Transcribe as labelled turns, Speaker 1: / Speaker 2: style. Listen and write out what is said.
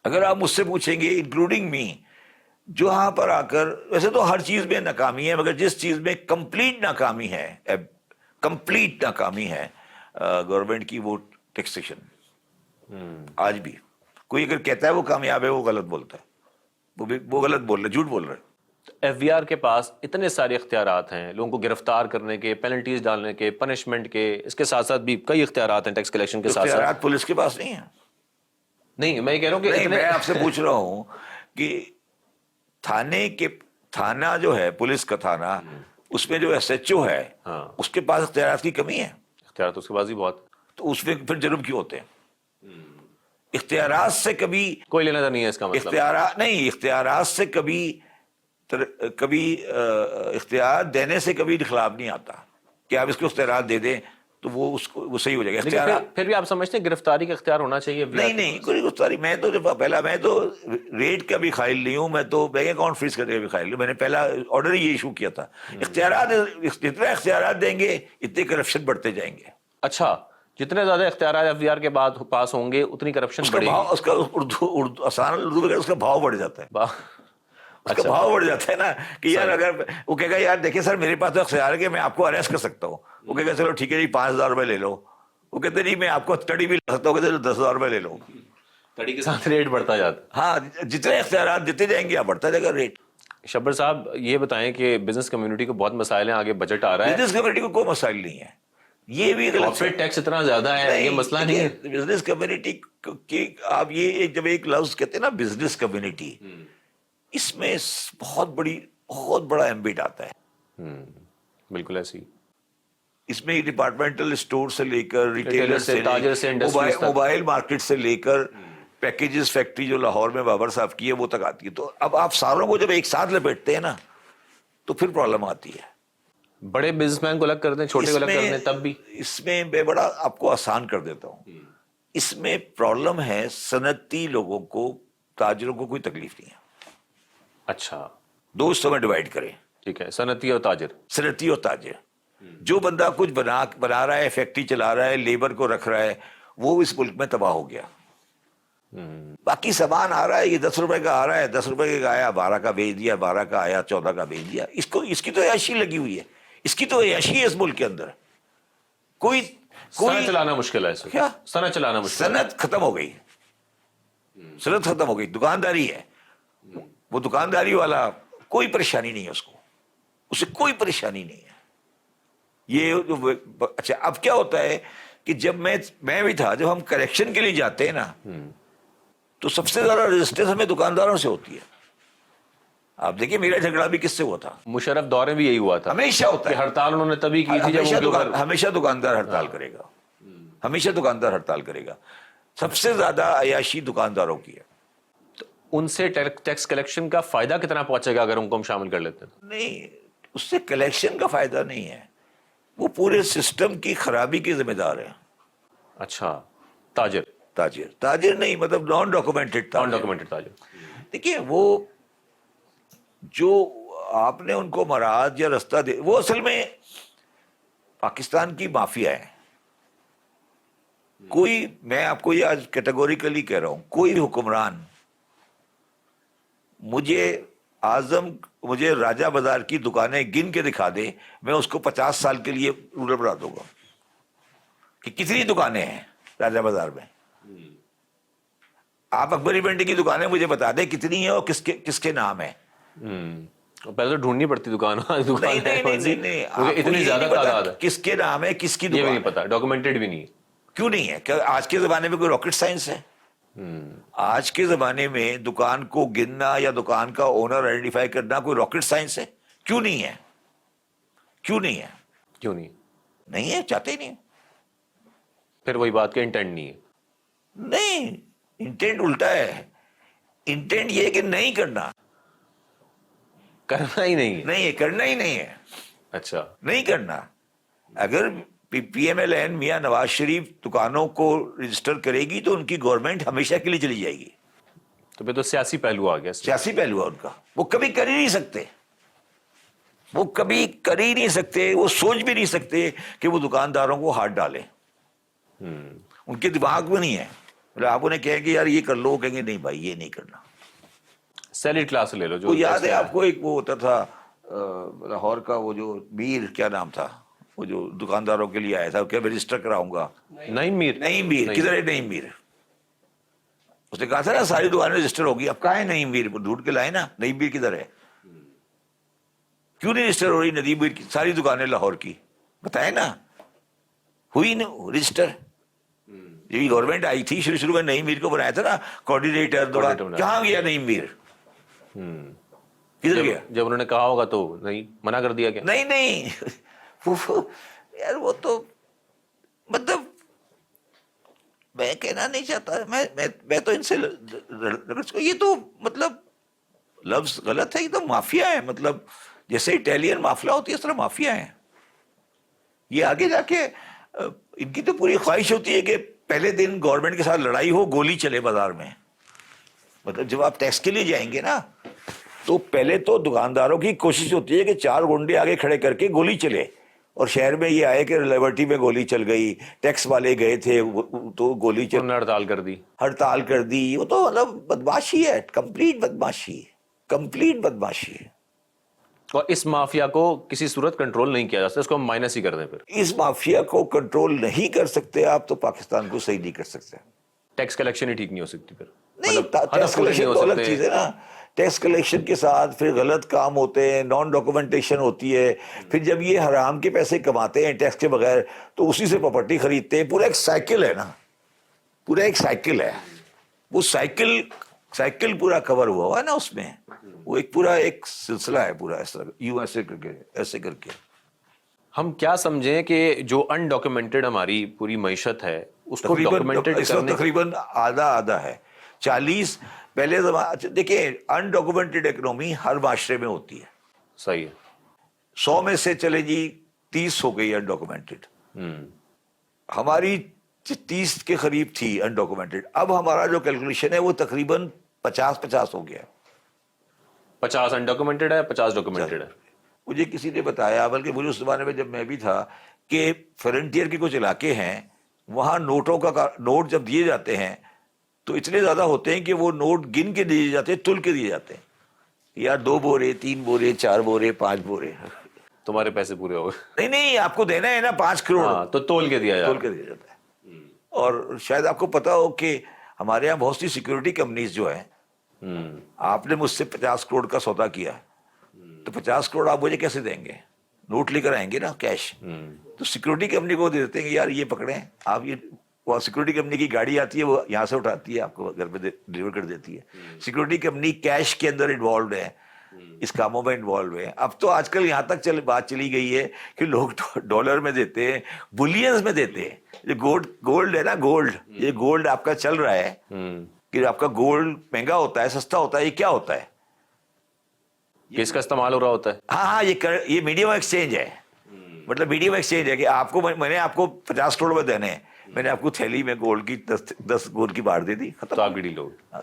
Speaker 1: اگر آپ مجھ سے پوچھیں گے انکلوڈنگ می، جو یہاں پر آ کر، ویسے تو ہر چیز میں ناکامی ہے، مگر جس چیز میں کمپلیٹ ناکامی ہے، کمپلیٹ ناکامی ہے گورنمنٹ کی، وہ ٹیکسیشن۔ آج بھی کوئی اگر کہتا ہے وہ کامیاب ہے، وہ غلط بولتا ہے، وہ غلط بول رہا ہے، جھوٹ بول رہا ہے۔
Speaker 2: ایف بی آر کے پاس اتنے سارے اختیارات ہیں، لوگوں کو گرفتار کرنے کے، پینلٹیز ڈالنے کے، پنشمنٹ کے، اس کے ساتھ ساتھ بھی کئی اختیارات ہیں ٹیکس کلیکشن کے ساتھ ساتھ۔
Speaker 1: اختیارات پولیس کے پاس نہیں ہیں۔
Speaker 2: نہیں، میں یہ کہہ رہا ہوں کہ
Speaker 1: نہیں، میں آپ سے پوچھ رہا ہوں کہ تھانہ جو ہے، پولیس کا تھانہ، اس میں جو ایس ایچ او ہے، اس کے پاس اختیارات کی کمی ہے؟
Speaker 2: اختیارات اس کے پاس ہی بہت،
Speaker 1: تو اس میں پھر جرم کیوں ہوتے ہیں؟ اختیارات سے کبھی
Speaker 2: کوئی لینا نہیں ہے اس کا مطلب۔
Speaker 1: اختیارات سے کبھی اختیار دینے سے کبھی اخلاف نہیں آتا کہ آپ اس کو اختیارات دے دیں تو وہ صحیح ہو جائے گا۔ اختیارات
Speaker 2: پھر بھی آپ سمجھتے ہیں گرفتاری کا اختیار ہونا چاہیے؟
Speaker 1: نہیں، کوئی گرفتاری، میں تو ریٹ کا بھی قائل نہیں ہوں، میں تو بینک اکاؤنٹ فریز کرنے کا بھی قائل نہیں ہوں۔ میں نے پہلا آرڈر ہی ایشو کیا تھا، جتنا اختیارات دیں گے اتنے کرپشن بڑھتے جائیں گے۔
Speaker 2: اچھا، جتنے زیادہ اختیارات ایف بی آر کے بعد پاس ہوں گے اتنی کرپشن بڑھے گی۔
Speaker 1: اس کا اردو آسان اردو میں اس کا بھاؤ بڑھ جاتا ہے، اس کا بھاؤ بڑھ جاتا ہے نا، کہ یار اگر وہ کہے گا یار دیکھیں سر میرے پاس تو اختیار ہے کہ میں آپ کو اریسٹ کر سکتا ہوں، وہ کہے گا چلو ٹھیک ہے جی 5,000 روپے لے لو، وہ کہتے نہیں میں آپ کو تڑی بھی لے سکتا ہوں، کہتے 10,000 روپے لے لو۔
Speaker 2: تڑی کے ساتھ ریٹ بڑھتا جاتا ہے۔
Speaker 1: ہاں، جتنے اختیارات دیتے جائیں گے بڑھتا جائے گا ریٹ۔
Speaker 2: شبر صاحب یہ بتائیں کہ بزنس کمیونٹی کو بہت مسائل ہیں، آگے بجٹ آ رہا ہے،
Speaker 1: بزنس کمیونٹی کو کوئی مسائل نہیں ہے، یہ بھی
Speaker 2: کارپوریٹ ٹیکس اتنا زیادہ ہے، یہ مسئلہ نہیں ہے۔
Speaker 1: بزنس کمیونٹی کی آپ یہ جب ایک لفظ کہتے ہیں نا بزنس کمیونٹی، اس میں بہت بڑا ایمبٹ آتا ہے۔
Speaker 2: بالکل ایسی،
Speaker 1: اس میں ڈپارٹمنٹل اسٹور سے لے کر ریٹیلر سے،
Speaker 2: تاجر سے، انڈسٹریز تک،
Speaker 1: موبائل مارکیٹ سے لے کر پیکیجز فیکٹری جو لاہور میں بابر صاحب کی ہے وہ تک آتی ہے۔ تو اب آپ ساروں کو جب ایک ساتھ لپیٹتے ہیں نا تو پھر پرابلم آتی ہے۔
Speaker 2: بڑے بزنس مین کو الگ کر دیں، چھوٹے کو الگ کر دیں، تب بھی
Speaker 1: اس میں میں بڑا آپ کو آسان کر دیتا ہوں، اس میں پرابلم ہے صنعتی لوگوں کو، تاجروں کو کوئی تکلیف نہیں ہے۔
Speaker 2: اچھا،
Speaker 1: دو حصوں میں ڈیوائڈ کریں،
Speaker 2: ٹھیک ہے، صنعتی اور تاجر۔
Speaker 1: صنعتی اور تاجر، جو بندہ کچھ بنا رہا ہے، فیکٹری چلا رہا ہے، لیبر کو رکھ رہا ہے، وہ اس ملک میں تباہ ہو گیا۔ باقی سامان آ رہا ہے، یہ 10 روپے کا آ رہا ہے، 10 روپے کا آیا 12 کا بیچ دیا، 12 کا آیا 14 کا بیچ دیا، اس کی تو عیاشی لگی ہوئی ہے، اس کی تو عیاشی ہے اس ملک کے اندر۔
Speaker 2: صنعت چلانا مشکل ہے،
Speaker 1: کیا
Speaker 2: صنعت چلانا مشکل ہے؟
Speaker 1: صنعت ختم ہو گئی، صنعت ختم ہو گئی، دکانداری ہے، وہ دکانداری والا کوئی پریشانی نہیں ہے، اسے کوئی پریشانی نہیں ہے۔ یہ اچھا، اب کیا ہوتا ہے کہ جب میں بھی تھا، جب ہم کریکشن کے لیے جاتے ہیں نا تو سب سے زیادہ رجسٹریشن ہمیں دکانداروں سے ہوتی ہے۔ آپ دیکھیں میرا جھگڑا بھی کس سے ہوا تھا،
Speaker 2: مشرف دور میں بھی یہی ہوا تھا،
Speaker 1: ہمیشہ ہوتا ہے،
Speaker 2: ہڑتال انہوں نے تبھی کی تھی جب
Speaker 1: ہمیشہ دکاندار ہڑتال کرے گا، ہمیشہ دکاندار ہڑتال کرے گا۔ سب سے زیادہ عیاشی دکانداروں کی ہے۔
Speaker 2: ان سے ٹیکس کلیکشن کا فائدہ کتنا پہنچے گا اگر ان کو ہم شامل کر لیتے ہیں؟
Speaker 1: نہیں، اس سے کلیکشن کا فائدہ نہیں ہے، وہ پورے سسٹم کی خرابی کے ذمہ دار ہیں۔
Speaker 2: اچھا،
Speaker 1: تاجر نہیں، مطلب نان ڈاکومنٹڈ
Speaker 2: تاجر۔
Speaker 1: دیکھیے وہ جو آپ نے ان کو مراج یا رستہ دے، وہ اصل میں پاکستان کی مافیا ہے۔ میں آپ کو یہ آج کیٹیگوریکلی کہہ رہا ہوں، کوئی حکمران مجھے راجہ بازار کی دکانیں گن کے دکھا دے، میں اس کو 50 سال کے لیے رولر بنا دوں گا کہ کتنی دکانیں ہیں راجہ بازار میں۔ آپ اکبری منڈی کی دکانیں مجھے بتا دیں کتنی ہیں اور کس کے نام ہے۔
Speaker 2: پہلے تو ڈھونڈنی پڑتی دکان،
Speaker 1: نہیں،
Speaker 2: اتنی زیادہ تعداد ہے،
Speaker 1: کس کے نام ہے، کس کی دکان،
Speaker 2: یہ بھی نہیں پتا، ڈاکومنٹڈ بھی نہیں۔
Speaker 1: کیوں نہیں ہے؟ کیا آج کے زمانے میں کوئی راکٹ سائنس ہے؟ آج کے زمانے میں دکان کو گننا یا دکان کا اونر آئیڈینٹیفائی کرنا کوئی راکٹ سائنس ہے؟ کیوں نہیں ہے؟ نہیں ہے، چاہتے ہی نہیں۔
Speaker 2: پھر وہی بات کہ انٹینٹ نہیں ہے۔
Speaker 1: نہیں، انٹینٹ الٹا ہے، انٹینٹ یہ ہے کہ نہیں کرنا
Speaker 2: ہی نہیں
Speaker 1: ہے، کرنا ہی نہیں ہے۔
Speaker 2: اچھا،
Speaker 1: نہیں کرنا۔ اگر P M L N Mian Nawaz Sharif دکانوں کو رجسٹر کرے گی تو ان کی گورنمنٹ ہمیشہ کے لیے چلی جائے گی۔
Speaker 2: تو پھر تو سیاسی پہلو آ گیا،
Speaker 1: سیاسی پہلو ہے ان کا، وہ کبھی کر ہی نہیں سکتے، وہ سوچ بھی نہیں سکتے کہ وہ دکانداروں کو ہاتھ ڈالیں، ان کے دماغ میں نہیں ہے۔ مطلب آپ انہیں کہیں کہ یار یہ کر لو، وہ کہیں گے نہیں بھائی یہ نہیں کرنا.
Speaker 2: سیلڈ کلاس لے لو جو
Speaker 1: وہ یاد ہے آپ کو ایک وہ ہوتا تھا لاہور کا، وہ جو میر کیا نام تھا، وہ جو دکانداروں کے لیے آیا تھا کہ میں رجسٹر کراؤں گا.
Speaker 2: نعیم میر.
Speaker 1: نعیم میر کدھر ہے؟ نعیم میر اس نے کہا تھا نا ساری دکانیں رجسٹر ہوگی. اب کہاں ہے نعیم میر؟ ڈھونڈ کے لائے نا نعیم میر کدھر ہے. کیوں نہیں رجسٹر ہو رہی نعیم میر کی ساری دکانیں لاہور کی؟ بتائیں نا. ہوئی نا رجسٹر. یہ گورنمنٹ آئی تھی شروع میں نعیم میر کو بنایا تھا نا کوآرڈینیٹر. کہاں گیا نعیم میر؟ کدھر گیا؟
Speaker 2: جب انہوں نے کہا ہوگا تو نہیں منع کر دیا گیا.
Speaker 1: نہیں یار وہ تو مطلب میں کہنا نہیں چاہتا. میں تو ان سے یہ تو مطلب لفظ غلط ہے، یہ تو مافیا ہے. مطلب جیسے اٹیلین مافیا ہوتی ہے اس طرح مافیا ہے. یہ آگے جا کے ان کی تو پوری خواہش ہوتی ہے کہ پہلے دن گورنمنٹ کے ساتھ لڑائی ہو، گولی چلے بازار میں. مطلب جب آپ ٹیکس کے لیے جائیں گے نا تو پہلے تو دکانداروں کی کوشش ہوتی ہے کہ 4 گنڈے آگے کھڑے کر کے گولی چلے. اور شہر میں یہ آئے کہ لیبرٹی میں گولی چل گئی، ٹیکس والے گئے تھے تو گولی چل،
Speaker 2: ہڑتال کر دی.
Speaker 1: وہ تو مطلب بدماشی ہے، کمپلیٹ بدماشی ہے.
Speaker 2: اور اس مافیا کو کسی صورت کنٹرول نہیں کیا جا سکتا، اس کو ہم مائنس ہی کر دیں. پھر
Speaker 1: اس مافیا کو کنٹرول نہیں کر سکتے آپ تو پاکستان کو صحیح نہیں کر سکتے.
Speaker 2: ٹیکس کلیکشن ہی ٹھیک نہیں ہو سکتی. پھر
Speaker 1: نہیں، ٹیکس کلیکشن تو الگ چیز ہے نا. ٹیکس کلیکشن کے ساتھ پھر غلط کام ہوتے ہیں، نان ڈاکومنٹیشن ہوتی ہے. پھر جب یہ حرام کے پیسے کماتے ہیں ٹیکس کے بغیر تو اسی سے پراپرٹی خریدتے ہیں. پورا ایک سائیکل ہے نا، پورا ایک سائیکل ہے. وہ سائیکل پورا کور ہوا ہے نا اس میں. وہ ایک پورا ایک سلسلہ ہے پورا، اس طرح یوں ایسے کر کے.
Speaker 2: ہم کیا سمجھیں کہ جو انڈاکومنٹڈ ہماری پوری معیشت ہے اس کو ڈاکومنٹڈ کرنے،
Speaker 1: تقریباً آدھا ہے. 40 پہلے زمانے دیکھیں انڈاکومنٹڈ اکنومی ہر معاشرے میں ہوتی ہے.
Speaker 2: صحیح ہے.
Speaker 1: 100 میں سے چلے جی 30 ہو گئی انڈاکومنٹڈ. ہماری 30 کے قریب تھی انڈاکومنٹڈ. اب ہمارا جو کیلکولیشن ہے وہ تقریباً 50 ہو گیا.
Speaker 2: 50 انڈاکومنٹڈ ہے، 50 ڈاکومنٹڈ ہے.
Speaker 1: مجھے کسی نے بتایا، بلکہ مجھے اس زمانے میں جب میں بھی تھا، کہ فرنٹیئر کے کچھ علاقے ہیں وہاں نوٹ جب دیے جاتے ہیں تو اتنے زیادہ ہوتے ہیں کہ وہ نوٹ گن کے دیے جاتے ہیں، تل کے دیے جاتے ہیں. یا 2 بورے، 3 بورے، 4 بورے، 5 بورے.
Speaker 2: تمہارے پیسے پورے ہو گئے.
Speaker 1: نہیں آپ کو دینا ہے نا 5 کروڑ،
Speaker 2: تو تول کے دیا
Speaker 1: تول کے دیا جاتا ہے. اور شاید آپ کو پتا ہو کہ ہمارے یہاں بہت سی سیکورٹی کمپنیز جو ہیں، آپ نے مجھ سے 50 کروڑ کا سودا کیا تو 50 کروڑ آپ مجھے کیسے دیں گے؟ نوٹ لے کر آئیں گے نا، کیش. تو سیکورٹی کمپنی کو دے دیتے ہیں کہ یار یہ پکڑیں آپ. یہ وہ سیکورٹی کمپنی کی گاڑی آتی ہے، وہ یہاں سے اٹھاتی ہے، آپ کو گھر پہ ڈلیور کر دیتی ہے. سیکورٹی کمپنی کیش کے اندر انوالوڈ ہے، اس کاموں میں انوالو ہے. اب تو آج کل یہاں تک بات چلی گئی ہے کہ لوگ ڈالر میں دیتے ہیں، بلینز میں دیتے ہیں. یہ گولڈ ہے نا، یہ گولڈ آپ کا چل رہا ہے کہ آپ کا گولڈ مہنگا ہوتا ہے، سستا ہوتا ہے. یہ کیا ہوتا ہے؟
Speaker 2: کس کا استعمال ہو رہا ہوتا ہے؟
Speaker 1: ہاں یہ میڈیم ایکسچینج ہے. مطلب میڈیم ایکسچینج ہے کہ آپ کو میں نے آپ کو 50 کروڑ میں دینے ہیں، میں نے آپ کو تھیلی میں گولڈ کی 10 گولڈ کی بار دے دی، ختم.
Speaker 2: تو آپ کی ڈیل ہوگی.